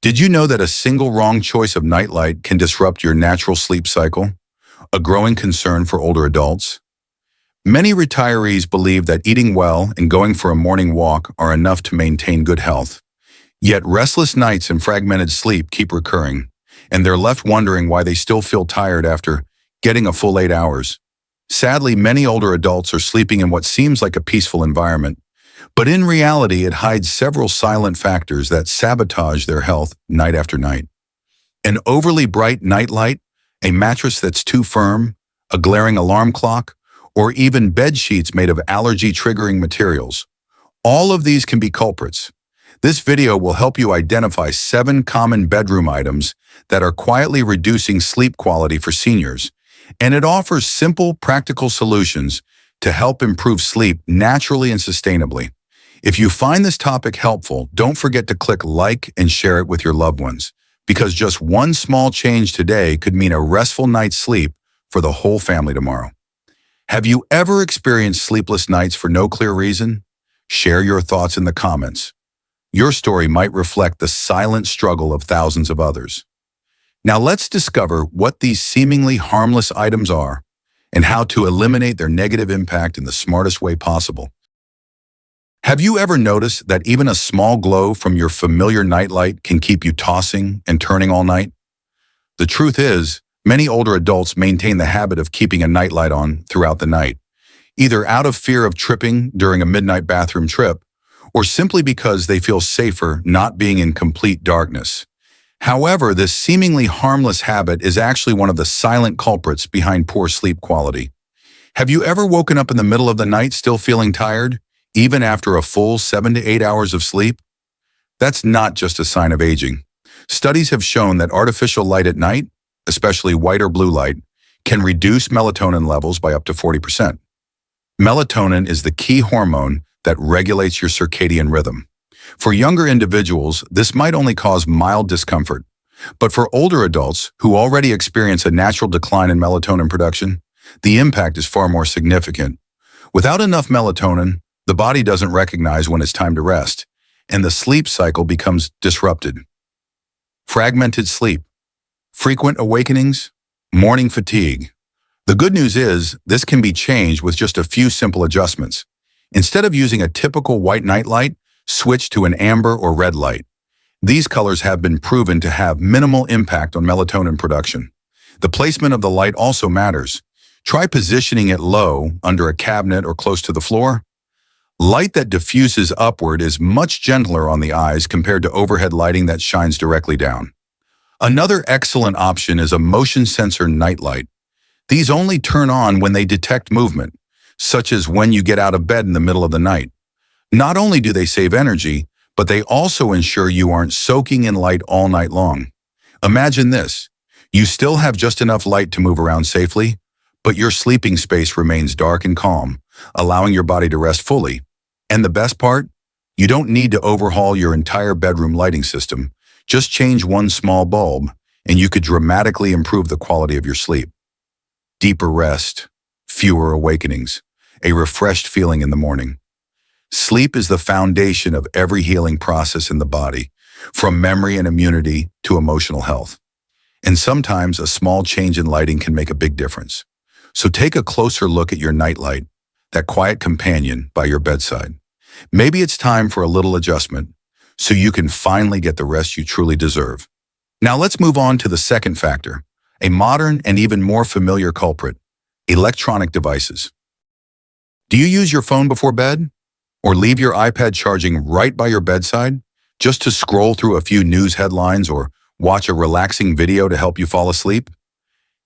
Did you know that a single wrong choice of nightlight can disrupt your natural sleep cycle? A growing concern for older adults. Many retirees believe that eating well and going for a morning walk are enough to maintain good health. Yet restless nights and fragmented sleep keep recurring, and they're left wondering why they still feel tired after getting a full 8 hours. Sadly, many older adults are sleeping in what seems like a peaceful environment, but in reality, it hides several silent factors that sabotage their health night after night. An overly bright nightlight, a mattress that's too firm, a glaring alarm clock, or even bed sheets made of allergy-triggering materials. All of these can be culprits. This video will help you identify 7 common bedroom items that are quietly reducing sleep quality for seniors, and it offers simple, practical solutions to help improve sleep naturally and sustainably. If you find this topic helpful, don't forget to click like and share it with your loved ones, because just one small change today could mean a restful night's sleep for the whole family tomorrow. Have you ever experienced sleepless nights for no clear reason? Share your thoughts in the comments. Your story might reflect the silent struggle of thousands of others. Now let's discover what these seemingly harmless items are and how to eliminate their negative impact in the smartest way possible. Have you ever noticed that even a small glow from your familiar nightlight can keep you tossing and turning all night? The truth is, many older adults maintain the habit of keeping a nightlight on throughout the night, either out of fear of tripping during a midnight bathroom trip, or simply because they feel safer not being in complete darkness. However, this seemingly harmless habit is actually one of the silent culprits behind poor sleep quality. Have you ever woken up in the middle of the night still feeling tired, even after a full 7 to 8 hours of sleep? That's not just a sign of aging. Studies have shown that artificial light at night, especially white or blue light, can reduce melatonin levels by up to 40%. Melatonin is the key hormone that regulates your circadian rhythm. For younger individuals, this might only cause mild discomfort, but for older adults who already experience a natural decline in melatonin production, the impact is far more significant. Without enough melatonin, the body doesn't recognize when it's time to rest, and the sleep cycle becomes disrupted. Fragmented sleep, frequent awakenings, morning fatigue. The good news is, this can be changed with just a few simple adjustments. Instead of using a typical white nightlight, switch to an amber or red light. These colors have been proven to have minimal impact on melatonin production. The placement of the light also matters. Try positioning it low, under a cabinet or close to the floor. Light that diffuses upward is much gentler on the eyes compared to overhead lighting that shines directly down. Another excellent option is a motion sensor nightlight. These only turn on when they detect movement, such as when you get out of bed in the middle of the night. Not only do they save energy, but they also ensure you aren't soaking in light all night long. Imagine this. You still have just enough light to move around safely, but your sleeping space remains dark and calm, allowing your body to rest fully. And the best part? You don't need to overhaul your entire bedroom lighting system. Just change one small bulb, and you could dramatically improve the quality of your sleep. Deeper rest, fewer awakenings, a refreshed feeling in the morning. Sleep is the foundation of every healing process in the body, from memory and immunity to emotional health. And sometimes a small change in lighting can make a big difference. So take a closer look at your nightlight, that quiet companion by your bedside. Maybe it's time for a little adjustment, so you can finally get the rest you truly deserve. Now let's move on to the second factor, a modern and even more familiar culprit, electronic devices. Do you use your phone before bed? Or leave your iPad charging right by your bedside, just to scroll through a few news headlines or watch a relaxing video to help you fall asleep?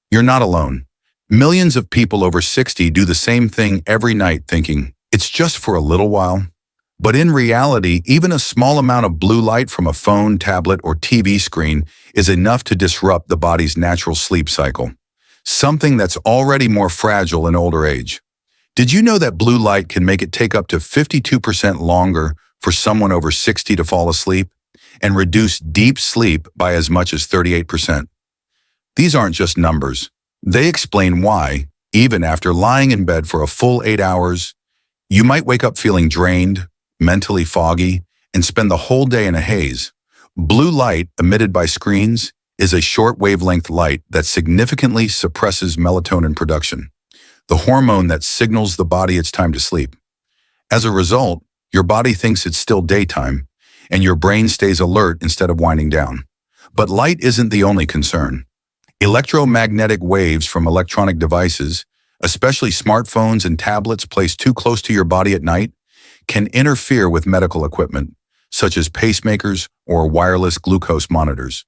You're not alone. Millions of people over 60 do the same thing every night thinking, it's just for a little while. But in reality, even a small amount of blue light from a phone, tablet, or TV screen is enough to disrupt the body's natural sleep cycle, something that's already more fragile in older age. Did you know that blue light can make it take up to 52% longer for someone over 60 to fall asleep and reduce deep sleep by as much as 38%? These aren't just numbers. They explain why, even after lying in bed for a full 8 hours, you might wake up feeling drained, mentally foggy, and spend the whole day in a haze. Blue light emitted by screens is a short wavelength light that significantly suppresses melatonin production, the hormone that signals the body it's time to sleep. As a result, your body thinks it's still daytime, and your brain stays alert instead of winding down. But light isn't the only concern. Electromagnetic waves from electronic devices, especially smartphones and tablets placed too close to your body at night, can interfere with medical equipment, such as pacemakers or wireless glucose monitors.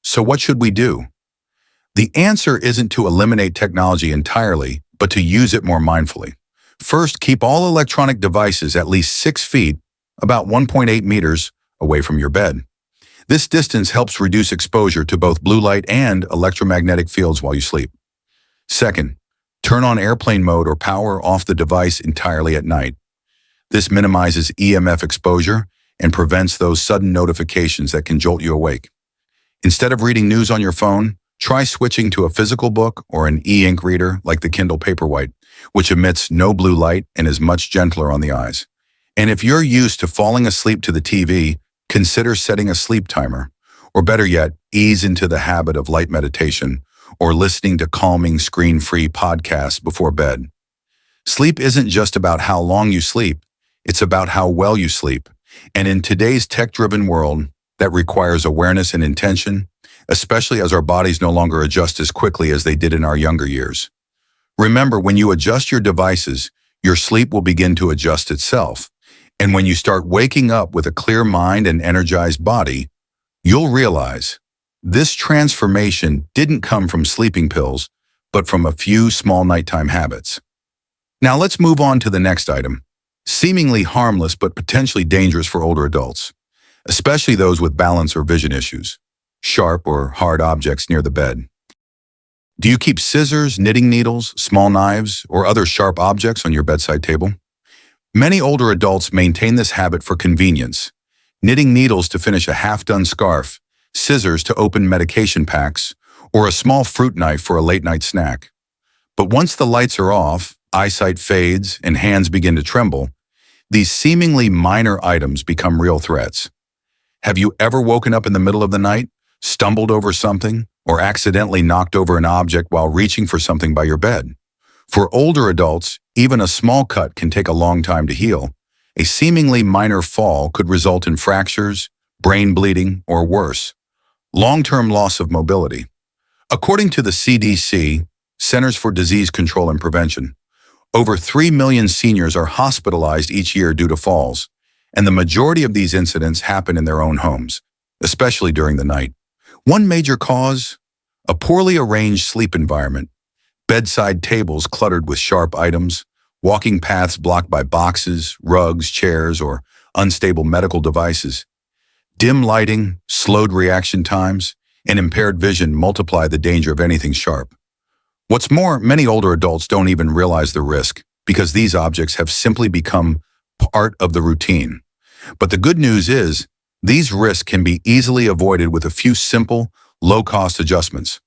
So what should we do? The answer isn't to eliminate technology entirely, but to use it more mindfully. First, keep all electronic devices at least 6 feet, about 1.8 meters, away from your bed. This distance helps reduce exposure to both blue light and electromagnetic fields while you sleep. Second, turn on airplane mode or power off the device entirely at night. This minimizes EMF exposure and prevents those sudden notifications that can jolt you awake. Instead of reading news on your phone, try switching to a physical book or an e-ink reader like the Kindle Paperwhite, which emits no blue light and is much gentler on the eyes. And if you're used to falling asleep to the TV, consider setting a sleep timer, or better yet, ease into the habit of light meditation or listening to calming screen-free podcasts before bed. Sleep isn't just about how long you sleep, it's about how well you sleep. And in today's tech-driven world that requires awareness and intention, especially as our bodies no longer adjust as quickly as they did in our younger years. Remember, when you adjust your devices, your sleep will begin to adjust itself. And when you start waking up with a clear mind and energized body, you'll realize this transformation didn't come from sleeping pills, but from a few small nighttime habits. Now let's move on to the next item, seemingly harmless but potentially dangerous for older adults, especially those with balance or vision issues, sharp or hard objects near the bed. Do you keep scissors, knitting needles, small knives, or other sharp objects on your bedside table? Many older adults maintain this habit for convenience, knitting needles to finish a half-done scarf, scissors to open medication packs, or a small fruit knife for a late-night snack. But once the lights are off, eyesight fades, and hands begin to tremble, these seemingly minor items become real threats. Have you ever woken up in the middle of the night, stumbled over something, or accidentally knocked over an object while reaching for something by your bed? For older adults, even a small cut can take a long time to heal. A seemingly minor fall could result in fractures, brain bleeding, or worse, long-term loss of mobility. According to the CDC, Centers for Disease Control and Prevention, over 3 million seniors are hospitalized each year due to falls, and the majority of these incidents happen in their own homes, especially during the night. One major cause? A poorly arranged sleep environment. Bedside tables cluttered with sharp items, walking paths blocked by boxes, rugs, chairs, or unstable medical devices. Dim lighting, slowed reaction times, and impaired vision multiply the danger of anything sharp. What's more, many older adults don't even realize the risk because these objects have simply become part of the routine. But the good news is, these risks can be easily avoided with a few simple, low-cost adjustments.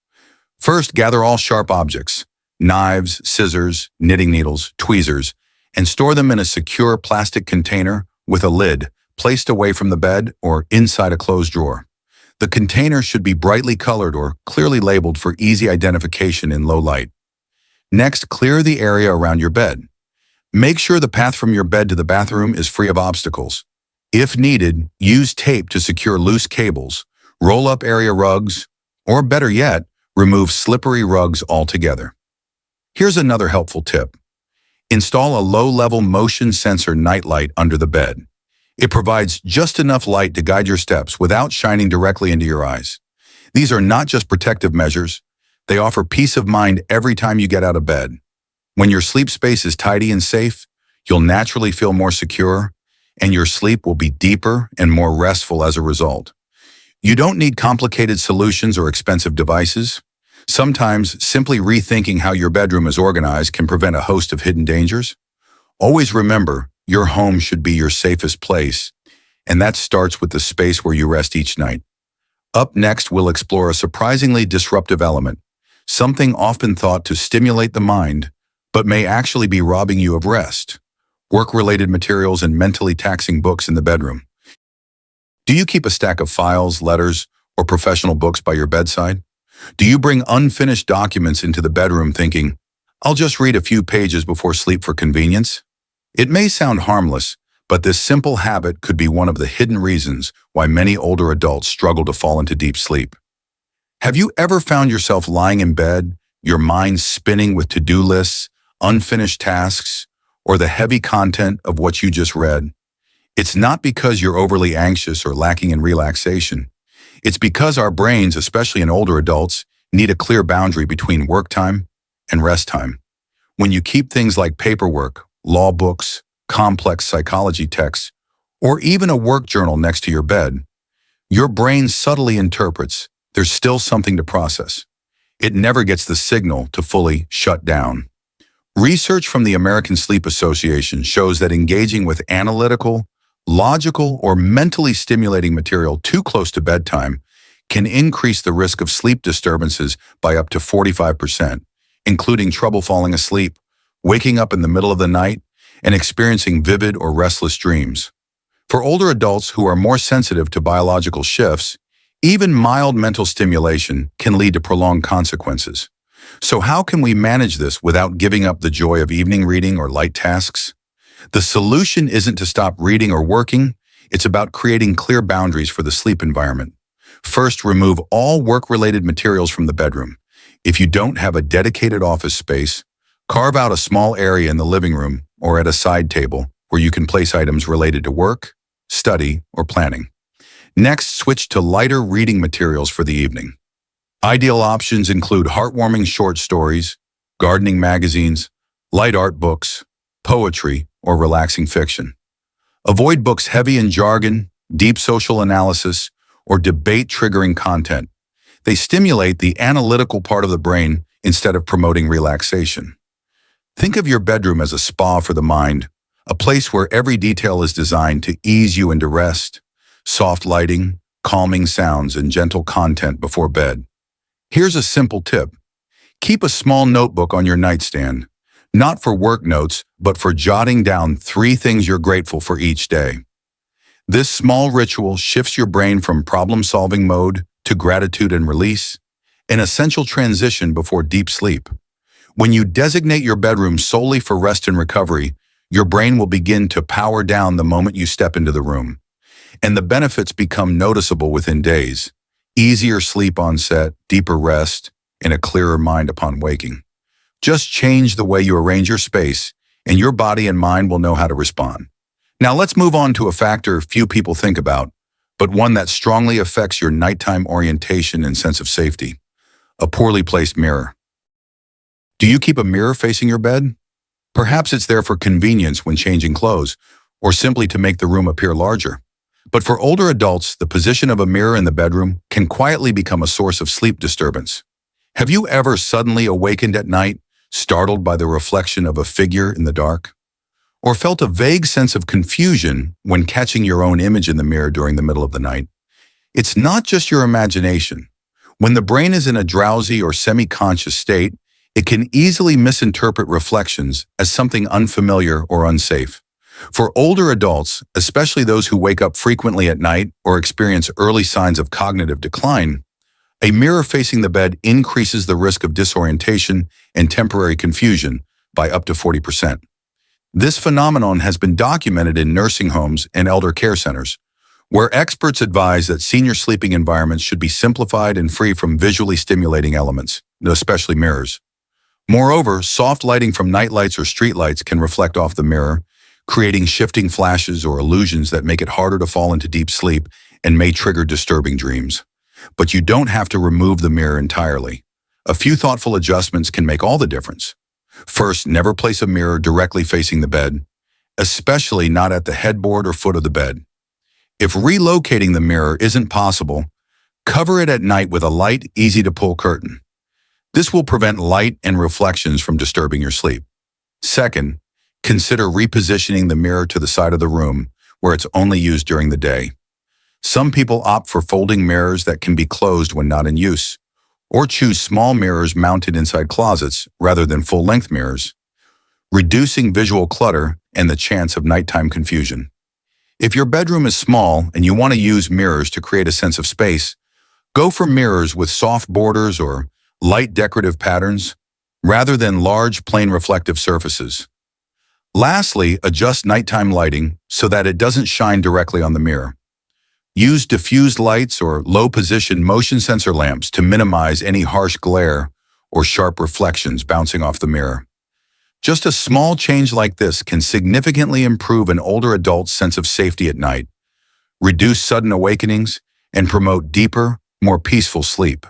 First, gather all sharp objects, knives, scissors, knitting needles, tweezers, and store them in a secure plastic container with a lid placed away from the bed or inside a closed drawer. The container should be brightly colored or clearly labeled for easy identification in low light. Next, clear the area around your bed. Make sure the path from your bed to the bathroom is free of obstacles. If needed, use tape to secure loose cables, roll up area rugs, or better yet, remove slippery rugs altogether. Here's another helpful tip. Install a low-level motion sensor nightlight under the bed. It provides just enough light to guide your steps without shining directly into your eyes. These are not just protective measures, they offer peace of mind every time you get out of bed. When your sleep space is tidy and safe, you'll naturally feel more secure, and your sleep will be deeper and more restful as a result. You don't need complicated solutions or expensive devices. Sometimes, simply rethinking how your bedroom is organized can prevent a host of hidden dangers. Always remember, your home should be your safest place, and that starts with the space where you rest each night. Up next, we'll explore a surprisingly disruptive element, something often thought to stimulate the mind, but may actually be robbing you of rest: work-related materials and mentally taxing books in the bedroom. Do you keep a stack of files, letters, or professional books by your bedside? Do you bring unfinished documents into the bedroom thinking, I'll just read a few pages before sleep for convenience? It may sound harmless, but this simple habit could be one of the hidden reasons why many older adults struggle to fall into deep sleep. Have you ever found yourself lying in bed, your mind spinning with to-do lists, unfinished tasks, or the heavy content of what you just read? It's not because you're overly anxious or lacking in relaxation. It's because our brains, especially in older adults, need a clear boundary between work time and rest time. When you keep things like paperwork, law books, complex psychology texts, or even a work journal next to your bed, your brain subtly interprets there's still something to process. It never gets the signal to fully shut down. Research from the American Sleep Association shows that engaging with analytical, logical, or mentally stimulating material too close to bedtime can increase the risk of sleep disturbances by up to 45%, including trouble falling asleep, waking up in the middle of the night, and experiencing vivid or restless dreams. For older adults who are more sensitive to biological shifts, even mild mental stimulation can lead to prolonged consequences. So how can we manage this without giving up the joy of evening reading or light tasks? The solution isn't to stop reading or working, it's about creating clear boundaries for the sleep environment. First, remove all work-related materials from the bedroom. If you don't have a dedicated office space, carve out a small area in the living room or at a side table where you can place items related to work, study, or planning. Next, switch to lighter reading materials for the evening. Ideal options include heartwarming short stories, gardening magazines, light art books, poetry, or relaxing fiction. Avoid books heavy in jargon, deep social analysis, or debate-triggering content. They stimulate the analytical part of the brain instead of promoting relaxation. Think of your bedroom as a spa for the mind, a place where every detail is designed to ease you into rest. Soft lighting, calming sounds, and gentle content before bed. Here's a simple tip. Keep a small notebook on your nightstand, not for work notes, but for jotting down 3 things you're grateful for each day. This small ritual shifts your brain from problem-solving mode to gratitude and release, an essential transition before deep sleep. When you designate your bedroom solely for rest and recovery, your brain will begin to power down the moment you step into the room. And the benefits become noticeable within days. Easier sleep onset, deeper rest, and a clearer mind upon waking. Just change the way you arrange your space, and your body and mind will know how to respond. Now let's move on to a factor few people think about, but one that strongly affects your nighttime orientation and sense of safety. A poorly placed mirror. Do you keep a mirror facing your bed? Perhaps it's there for convenience when changing clothes, or simply to make the room appear larger. But for older adults, the position of a mirror in the bedroom can quietly become a source of sleep disturbance. Have you ever suddenly awakened at night, startled by the reflection of a figure in the dark? Or felt a vague sense of confusion when catching your own image in the mirror during the middle of the night? It's not just your imagination. When the brain is in a drowsy or semi-conscious state, it can easily misinterpret reflections as something unfamiliar or unsafe. For older adults, especially those who wake up frequently at night or experience early signs of cognitive decline, a mirror facing the bed increases the risk of disorientation and temporary confusion by up to 40%. This phenomenon has been documented in nursing homes and elder care centers, where experts advise that senior sleeping environments should be simplified and free from visually stimulating elements, especially mirrors. Moreover, soft lighting from nightlights or streetlights can reflect off the mirror, creating shifting flashes or illusions that make it harder to fall into deep sleep and may trigger disturbing dreams. But you don't have to remove the mirror entirely. A few thoughtful adjustments can make all the difference. First, never place a mirror directly facing the bed, especially not at the headboard or foot of the bed. If relocating the mirror isn't possible, cover it at night with a light, easy-to-pull curtain. This will prevent light and reflections from disturbing your sleep. Second, consider repositioning the mirror to the side of the room where it's only used during the day. Some people opt for folding mirrors that can be closed when not in use, or choose small mirrors mounted inside closets rather than full-length mirrors, reducing visual clutter and the chance of nighttime confusion. If your bedroom is small and you want to use mirrors to create a sense of space, go for mirrors with soft borders or light decorative patterns, rather than large, plain reflective surfaces. Lastly, adjust nighttime lighting so that it doesn't shine directly on the mirror. Use diffused lights or low-position motion sensor lamps to minimize any harsh glare or sharp reflections bouncing off the mirror. Just a small change like this can significantly improve an older adult's sense of safety at night, reduce sudden awakenings, and promote deeper, more peaceful sleep.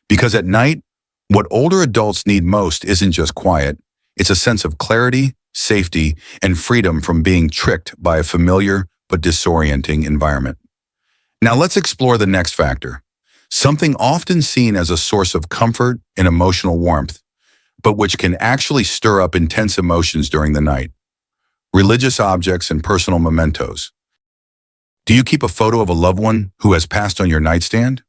Because at night, what older adults need most isn't just quiet, it's a sense of clarity, safety, and freedom from being tricked by a familiar but disorienting environment. Now let's explore the next factor, something often seen as a source of comfort and emotional warmth, but which can actually stir up intense emotions during the night. Religious objects and personal mementos. Do you keep a photo of a loved one who has passed on your nightstand?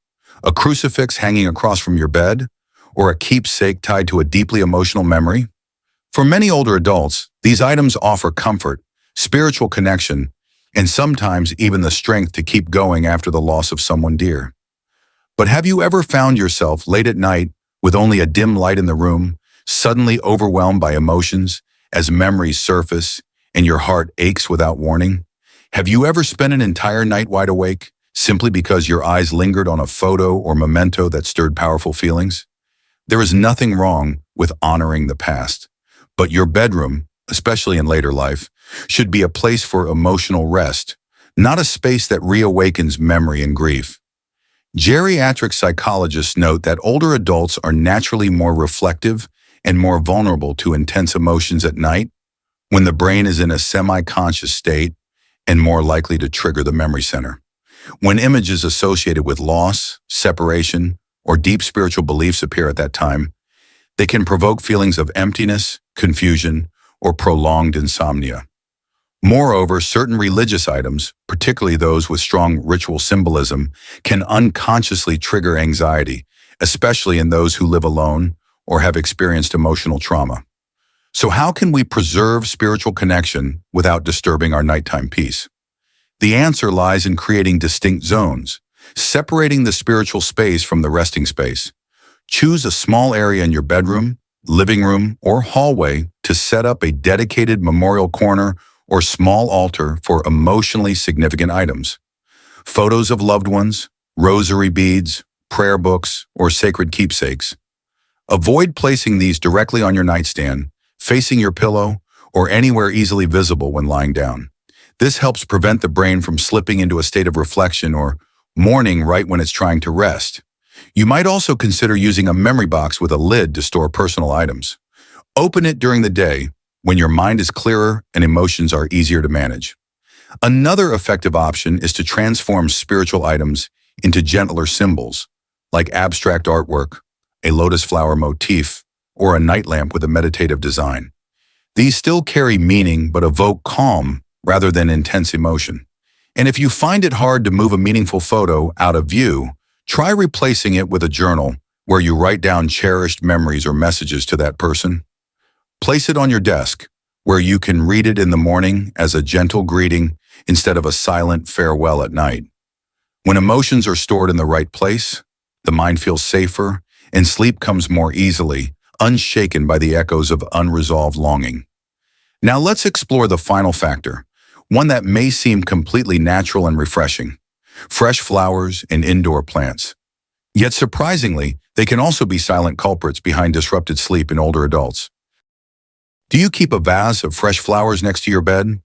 A crucifix hanging across from your bed? Or a keepsake tied to a deeply emotional memory? For many older adults, these items offer comfort, spiritual connection, and sometimes even the strength to keep going after the loss of someone dear. But have you ever found yourself late at night with only a dim light in the room, suddenly overwhelmed by emotions as memories surface and your heart aches without warning? Have you ever spent an entire night wide awake simply because your eyes lingered on a photo or memento that stirred powerful feelings? There is nothing wrong with honoring the past, but your bedroom, especially in later life, should be a place for emotional rest, not a space that reawakens memory and grief. Geriatric psychologists note that older adults are naturally more reflective and more vulnerable to intense emotions at night, when the brain is in a semi-conscious state and more likely to trigger the memory center. When images associated with loss, separation, or deep spiritual beliefs appear at that time, they can provoke feelings of emptiness, confusion, or prolonged insomnia. Moreover, certain religious items, particularly those with strong ritual symbolism, can unconsciously trigger anxiety, especially in those who live alone or have experienced emotional trauma. So how can we preserve spiritual connection without disturbing our nighttime peace? The answer lies in creating distinct zones, separating the spiritual space from the resting space. Choose a small area in your bedroom, living room, or hallway to set up a dedicated memorial corner or small altar for emotionally significant items. Photos of loved ones, rosary beads, prayer books, or sacred keepsakes. Avoid placing these directly on your nightstand, facing your pillow, or anywhere easily visible when lying down. This helps prevent the brain from slipping into a state of reflection or mourning right when it's trying to rest. You might also consider using a memory box with a lid to store personal items. Open it during the day when your mind is clearer and emotions are easier to manage. Another effective option is to transform spiritual items into gentler symbols, like abstract artwork, a lotus flower motif, or a night lamp with a meditative design. These still carry meaning but evoke calm rather than intense emotion. And if you find it hard to move a meaningful photo out of view, try replacing it with a journal where you write down cherished memories or messages to that person. Place it on your desk, where you can read it in the morning as a gentle greeting instead of a silent farewell at night. When emotions are stored in the right place, the mind feels safer and sleep comes more easily, unshaken by the echoes of unresolved longing. Now let's explore the final factor, one that may seem completely natural and refreshing: fresh flowers and indoor plants. Yet surprisingly, they can also be silent culprits behind disrupted sleep in older adults. Do you keep a vase of fresh flowers next to your bed?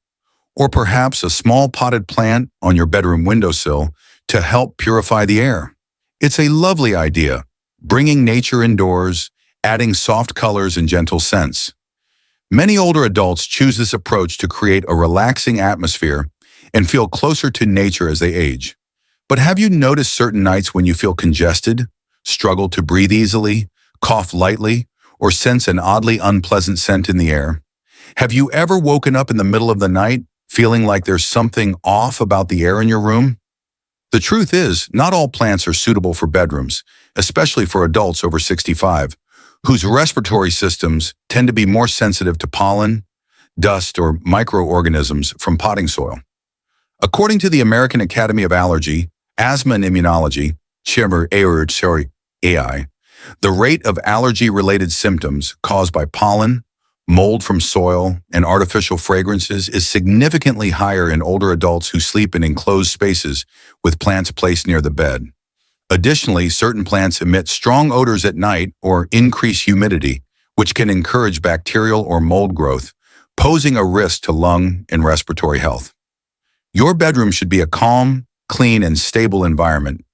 Or perhaps a small potted plant on your bedroom windowsill to help purify the air? It's a lovely idea, bringing nature indoors, adding soft colors and gentle scents. Many older adults choose this approach to create a relaxing atmosphere and feel closer to nature as they age. But have you noticed certain nights when you feel congested, struggle to breathe easily, cough lightly, or sense an oddly unpleasant scent in the air? Have you ever woken up in the middle of the night feeling like there's something off about the air in your room? The truth is, not all plants are suitable for bedrooms, especially for adults over 65, whose respiratory systems tend to be more sensitive to pollen, dust, or microorganisms from potting soil. According to the American Academy of Allergy, Asthma and Immunology, AI, the rate of allergy-related symptoms caused by pollen, mold from soil, and artificial fragrances is significantly higher in older adults who sleep in enclosed spaces with plants placed near the bed. Additionally, certain plants emit strong odors at night or increase humidity, which can encourage bacterial or mold growth, posing a risk to lung and respiratory health. Your bedroom should be a calm, clean, and stable environment,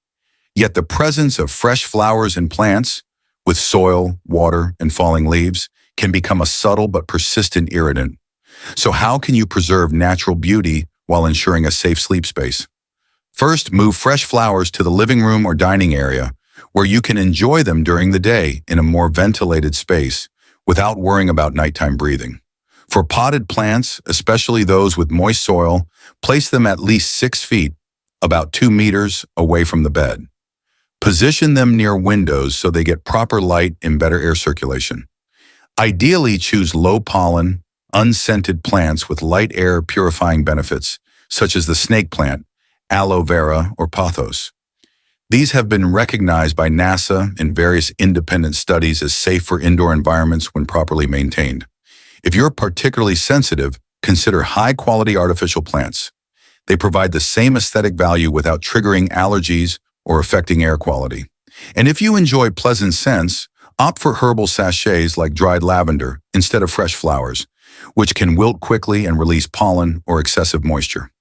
yet the presence of fresh flowers and plants, with soil, water, and falling leaves, can become a subtle but persistent irritant. So how can you preserve natural beauty while ensuring a safe sleep space? First, move fresh flowers to the living room or dining area, where you can enjoy them during the day in a more ventilated space without worrying about nighttime breathing. For potted plants, especially those with moist soil, place them at least 6 feet, about 2 meters, away from the bed. Position them near windows so they get proper light and better air circulation. Ideally, choose low-pollen, unscented plants with light air purifying benefits, such as the snake plant, aloe vera, or pothos. These have been recognized by NASA and various independent studies as safe for indoor environments when properly maintained. If you're particularly sensitive, consider high-quality artificial plants. They provide the same aesthetic value without triggering allergies or affecting air quality. And if you enjoy pleasant scents, opt for herbal sachets like dried lavender instead of fresh flowers, which can wilt quickly and release pollen or excessive moisture.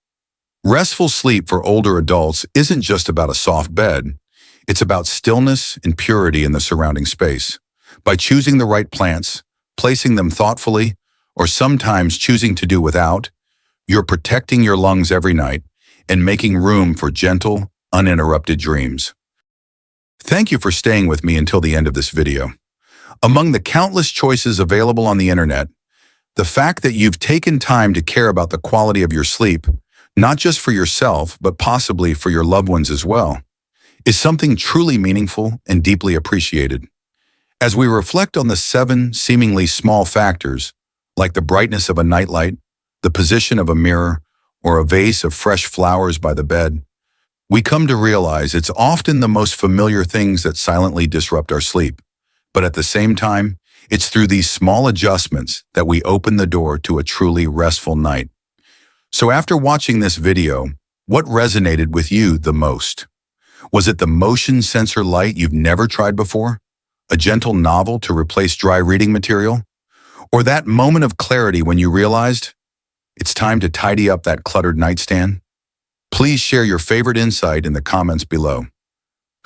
Restful sleep for older adults isn't just about a soft bed. It's about stillness and purity in the surrounding space. By choosing the right plants, placing them thoughtfully, or sometimes choosing to do without, you're protecting your lungs every night and making room for gentle, uninterrupted dreams. Thank you for staying with me until the end of this video. Among the countless choices available on the internet, the fact that you've taken time to care about the quality of your sleep, not just for yourself, but possibly for your loved ones as well, is something truly meaningful and deeply appreciated. As we reflect on the 7 seemingly small factors, like the brightness of a nightlight, the position of a mirror, or a vase of fresh flowers by the bed, we come to realize it's often the most familiar things that silently disrupt our sleep. But at the same time, it's through these small adjustments that we open the door to a truly restful night. So after watching this video, what resonated with you the most? Was it the motion sensor light you've never tried before? A gentle novel to replace dry reading material? Or that moment of clarity when you realized it's time to tidy up that cluttered nightstand? Please share your favorite insight in the comments below.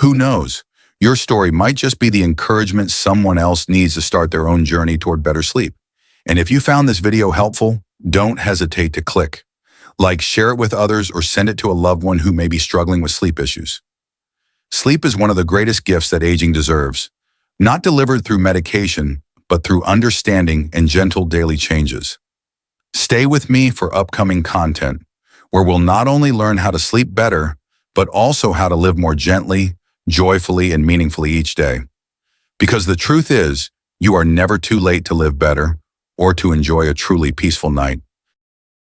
Who knows, your story might just be the encouragement someone else needs to start their own journey toward better sleep. And if you found this video helpful, don't hesitate to click like, share it with others, or send it to a loved one who may be struggling with sleep issues. Sleep is one of the greatest gifts that aging deserves, not delivered through medication, but through understanding and gentle daily changes. Stay with me for upcoming content, where we'll not only learn how to sleep better, but also how to live more gently, joyfully, and meaningfully each day. Because the truth is, you are never too late to live better or to enjoy a truly peaceful night.